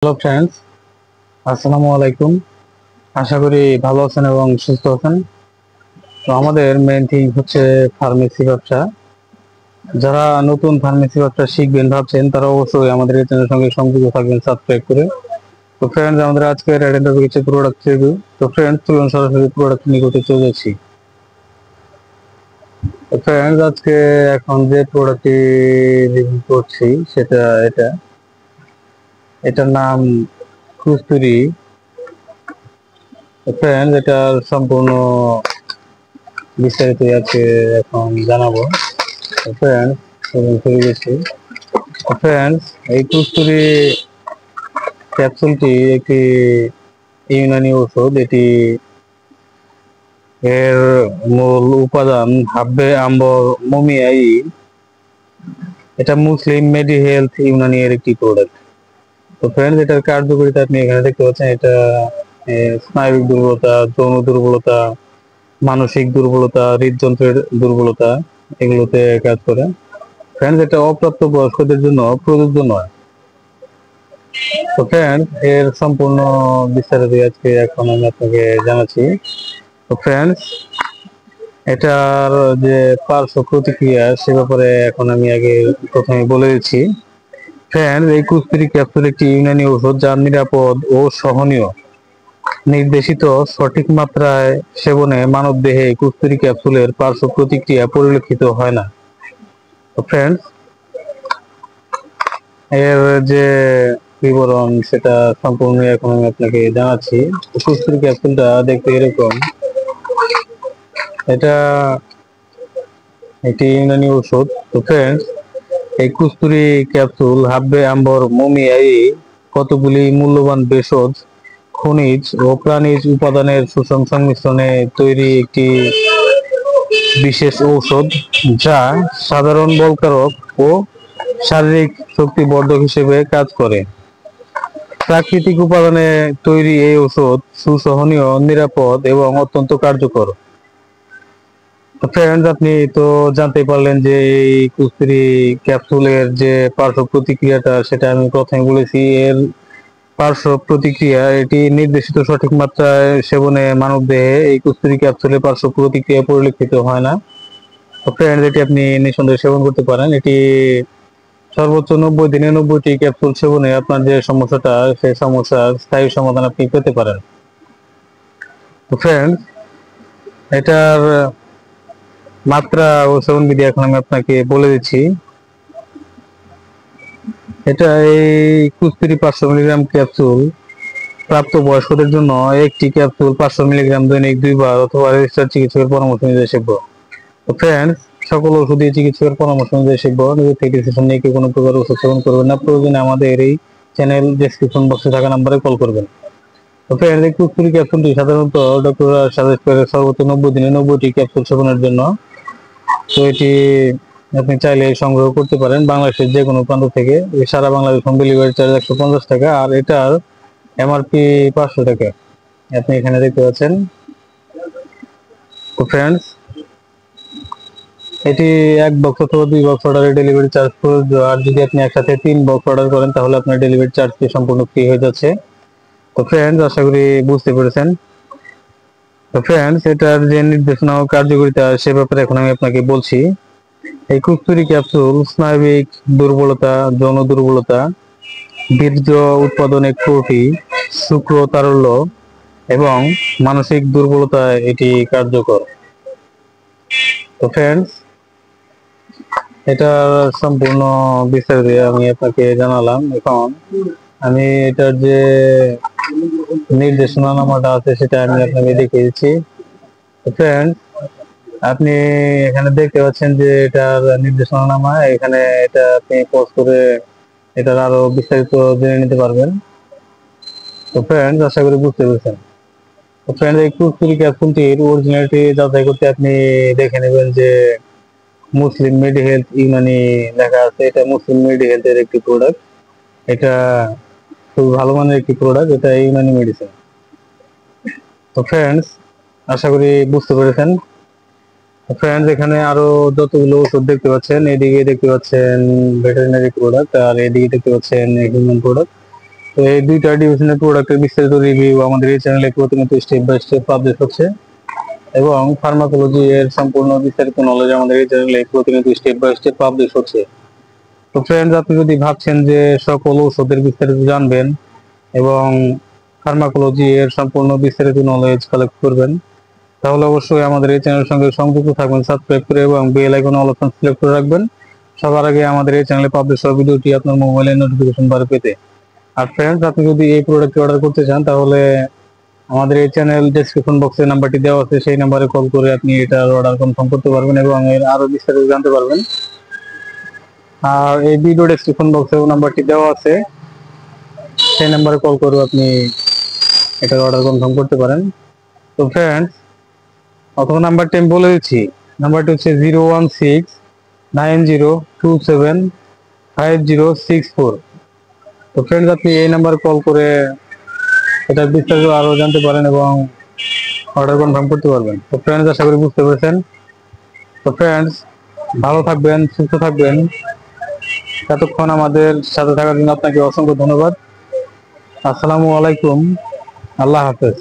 Hello friends, আসসালামু আলাইকুম। আশা করি ভালো আছেন এবং সুস্থ আছেন। তো আমাদের মেইন থিং হচ্ছে ফার্মেসি ব্যবসা। যারা নতুন ফার্মেসি ব্যবসা শিখবেন ভাবছেন তারা অবশ্যই আমাদের এই চ্যানেলের সঙ্গে সংযুক্ত থাকবেন সাবস্ক্রাইব করে। তো ফ্রেন্ডস, আমাদের আজকে অ্যাটেন্ড টপিক হচ্ছে প্রোডাক্ট রিভিউ। তো ফ্রেন্ডস, চলুন সরাসরি প্রোডাক্ট নিয়ে চলে যাচ্ছি। তো ফ্রেন্ডস, আজকে এখন যে প্রোডাক্টটি রিভিউ করছি সেটা এটার নাম কুস্তুরি। ফ্রেন্ডস, এটার সম্পূর্ণ বিস্তারিত আজকে এখন জানাবো। ফ্রেন্ডস, শুরু গেছি। ফ্রেন্ডস, এই কস্তুরী ক্যাপসুলটি একটি ইউনানি ঔষধ। এর মূল উপাদান হাব্বে আম্বর মমিয়াই। এটা মুসলিম মেডি হেলথ ইউনানি এর একটি প্রোডাক্ট। তো ফ্রেন্ডস, এটার কার্যকারিতা আপনি এখানে দেখতে পাচ্ছেন। এটা স্নায়বিক দুর্বলতা, যৌন দুর্বলতা, মানসিক দুর্বলতা, হৃদযন্ত্রের দুর্বলতা এগুলোতে কাজ করে। ফ্রেন্ডস, এটা অপ্রাপ্ত বয়স্কদের জন্য প্রযোজ্য নয়। তো ফ্রেন্ডস, এর সম্পূর্ণ বিস্তারিত আজকে এখন আমি আপনাকে জানাচ্ছি। তো ফ্রেন্ডস, এটার যে পার্শ্ব প্রতিক্রিয়া সে ব্যাপারে এখন আমি আগে প্রথমে বলে দিচ্ছি। ফ্রেন্ডস, এই কুস্তুরি ক্যাপসুল একটি ইউনানি ঔষধ যা নিরাপদ ও সহনীয়। নির্দেশিত সঠিক মাত্রায় সেবনে মানবদেহে কুস্তুরি ক্যাপসুলের পার্শ্ব প্রতিক্রিয়া পরিলক্ষিত হয় না। তো ফ্রেন্ডস, এর যে বিবরণ সেটা সম্পূর্ণ এখন আমি আপনাকে জানাচ্ছি। কুস্তুরি ক্যাপসুলটা দেখতে এরকম। এটা একটি ইউনানি ঔষধ। তো ফ্রেন্ডস, এই কুস্তুরি ক্যাপসুল হাব্বে আম্বর মমিয়াই কতগুলি মূল্যবান ভেষজ, খনিজ ও প্রাণীজ উপাদানের সুষম সংমিশ্রণে তৈরি একটি বিশেষ ঔষধ, যা সাধারণ বলকারক ও শারীরিক শক্তিবর্ধক হিসেবে কাজ করে। প্রাকৃতিক উপাদানে তৈরি এই ঔষধ সুসহনীয়, নিরাপদ এবং অত্যন্ত কার্যকর। ফ্রেন্ডস, আপনি তো জানতে পারলেন যে এই কুস্তুরি ক্যাপসুলের যে পার্শ্ব প্রতিক্রিয়াটা সেটা আমি প্রথমে বলেছি। এর পার্শ্ব প্রতিক্রিয়া, এটি নির্দেশিত সঠিক মাত্রায় সেবনে মানবদেহে এই কুস্তুরি ক্যাপসুলের পার্শ্ব প্রতিক্রিয়া পরিলক্ষিত হয় না। তো ফ্রেন্ডস, এটি আপনি নিঃসন্দেহে সেবন করতে পারেন। এটি সর্বোচ্চ 90 দিনে 90টি ক্যাপসুল সেবনে আপনার যে সমস্যাটা সেই সমস্যার স্থায়ী সমাধান আপনি পেতে পারেন। তো ফ্রেন্ডস, এটার মাত্রা ও সেবন বিধি এখন আমি আপনাকে বলে দিচ্ছি। এটা এই কুস্তুরি 500 মিলিগ্রাম ক্যাপসুল প্রাপ্ত বয়স্কদের জন্য একটি ক্যাপসুল 500 মিলিগ্রাম দৈনিক 2 বার অথবা রেজিস্টার্ড চিকিৎসকের পরামর্শ অনুযায়ী সেবন। তো ফ্রেন্ডস, সকল ওষুধই চিকিৎসকের পরামর্শ অনুযায়ী সেবন। নিজে থেকে ডিসিশন নিয়ে কেউ কোনো প্রকার ওষুধ সেবন করবেন না। প্রয়োজনে আমাদের এই চ্যানেল ডেসক্রিপশন বক্সে থাকা নাম্বারে কল করবেন। তো ফ্রেন্ডস, এই কুস্তুরি ক্যাপসুলটি সাধারণত ডক্টররা সাজেস্ট করে সর্বোচ্চ 90 দিনে 90টি ক্যাপসুল সেবনের জন্য। তো এটি আপনি চাইলে সংগ্রহ করতে পারেন বাংলাদেশের যে কোনো প্রান্ত থেকে। সারা বাংলাদেশ হোম ডেলিভারি চার্জ 150 টাকা, আর এটার এমআরপি 500 টাকা আপনি এখানে দেখতে পাচ্ছেন। তো ফ্রেন্ডস, এটি 1 বক্স অথবা 2 বক্স অর্ডারে ডেলিভারি চার্জ প্রযোজ্য। আর যদি আপনি একসাথে 3 বক্স অর্ডার করেন তাহলে আপনার ডেলিভারি চার্জটি সম্পূর্ণ ফ্রি হয়ে যাচ্ছে। তো ফ্রেন্ডস, আশা করি বুঝতে পেরেছেন। তো ফ্রেন্ডস, এটার যে নির্দেশনা ও কার্যকারিতা সে ব্যাপারে এখন আমি আপনাকে বলছি। এই কুস্তুরি ক্যাপসুল স্নায়বিক দুর্বলতা, যৌন দুর্বলতা, বীর্য উৎপাদনে ত্রুটি, শুক্র তারল্য এবং মানসিক দুর্বলতায় এটি কার্যকর। তো ফ্রেন্ডস, এটা সম্পূর্ণ বিস্তারিত আমি আপনাকে জানালাম। এখন আমি এটার যে নির্দেশনা নামাটা আছে সেটা আমি আপনাকে দেখিয়ে দিচ্ছি। তো ফ্রেন্ডস, আপনি এখানে দেখতে পাচ্ছেন যে এটার নির্দেশনা নামা। এখানে এটা আপনি পজ করে এটার আরো বিস্তারিত জেনে নিতে পারবেন। তো ফ্রেন্ডস, আশা করি বুঝতে পেরেছেন। তো ফ্রেন্ডস, এই কুরকুরি ক্যাপসুলটির অরিজিনালিটি যাচাই করতে আপনি দেখে নেবেন যে মুসলিম মেডি হেলথ ইউনানি লেখা আছে। এটা মুসলিম মেডি হেলথ এর একটি প্রোডাক্ট। এটা খুব ভালো মানের একটি প্রোডাক্ট। এটা ইউনানি মেডিসিন। তো ফ্রেন্ডস, আশা করি বুঝতে পেরেছেন। ফ্রেন্ডস, এখানে আরো যতগুলো ওষুধ দেখতে পাচ্ছেন, এদিকে দেখতে পাচ্ছেন ভেটেরিনারি প্রোডাক্ট আর এদিকে দেখতে পাচ্ছেন হিউম্যান প্রোডাক্ট। তো তো এই দুইটা ডিভিশনের প্রোডাক্টের বিস্তারিত রিভিউ আমাদের এই চ্যানেলে প্রতিনিয়ত স্টেপ বাই স্টেপ পাবলিশ হচ্ছে, এবং ফার্মাকোলজি এর সম্পূর্ণ বিস্তারিত নলেজ আমাদের এই চ্যানেলে প্রতিনিয়ত স্টেপ বাই স্টেপ পাবলিশ হচ্ছে। তো ফ্রেন্ডস, আপনি যদি ভাবছেন যে সকল ঔষধের বিস্তারিত জানবেন এবং ফার্মাকোলজি এর সম্পূর্ণ বিস্তারিত নলেজ কালেক্ট করবেন, তাহলে অবশ্যই আমাদের এই চ্যানেলের সঙ্গে সংযুক্ত থাকবেন, সাবস্ক্রাইব করে এবং bell icon all option select করে রাখবেন সবার আগে আমাদের এই চ্যানেলে পাবলিশ হওয়া ভিডিওটি আপনার মোবাইলে নোটিফিকেশন বারে পেতে। আর ফ্রেন্ডস, আপনি যদি এই প্রোডাক্টটি অর্ডার করতে চান, তাহলে আমাদের এই চ্যানেল ডেসক্রিপশন বক্সে নাম্বারটি দেওয়া আছে, সেই নাম্বারে কল করে আপনি এটার অর্ডার কনফার্ম করতে পারবেন এবং এর আরো বিস্তারিত জানতে পারবেন। আর এই ভিডিও ডেসক্রিপশন বক্সেও নাম্বারটি দেওয়া আছে, সেই নাম্বারে কল করে আপনি এটার অর্ডার কনফার্ম করতে পারেন। তো ফ্রেন্ডস, অথবা নাম্বারটি আমি বলে দিচ্ছি, নাম্বারটি হচ্ছে 01690275064। তো ফ্রেন্ডস, আপনি এই নাম্বার কল করে এটার বিস্তারিত আরো জানতে পারেন এবং অর্ডার কনফার্ম করতে পারবেন। তো ফ্রেন্ডস, আশা করি বুঝতে পেরেছেন। তো ফ্রেন্ডস, ভালো থাকবেন, সুস্থ থাকবেন। এতক্ষণ আমাদের সাথে থাকার জন্য আপনাকে অসংখ্য ধন্যবাদ। আসসালামু আলাইকুম, আল্লাহ হাফেজ।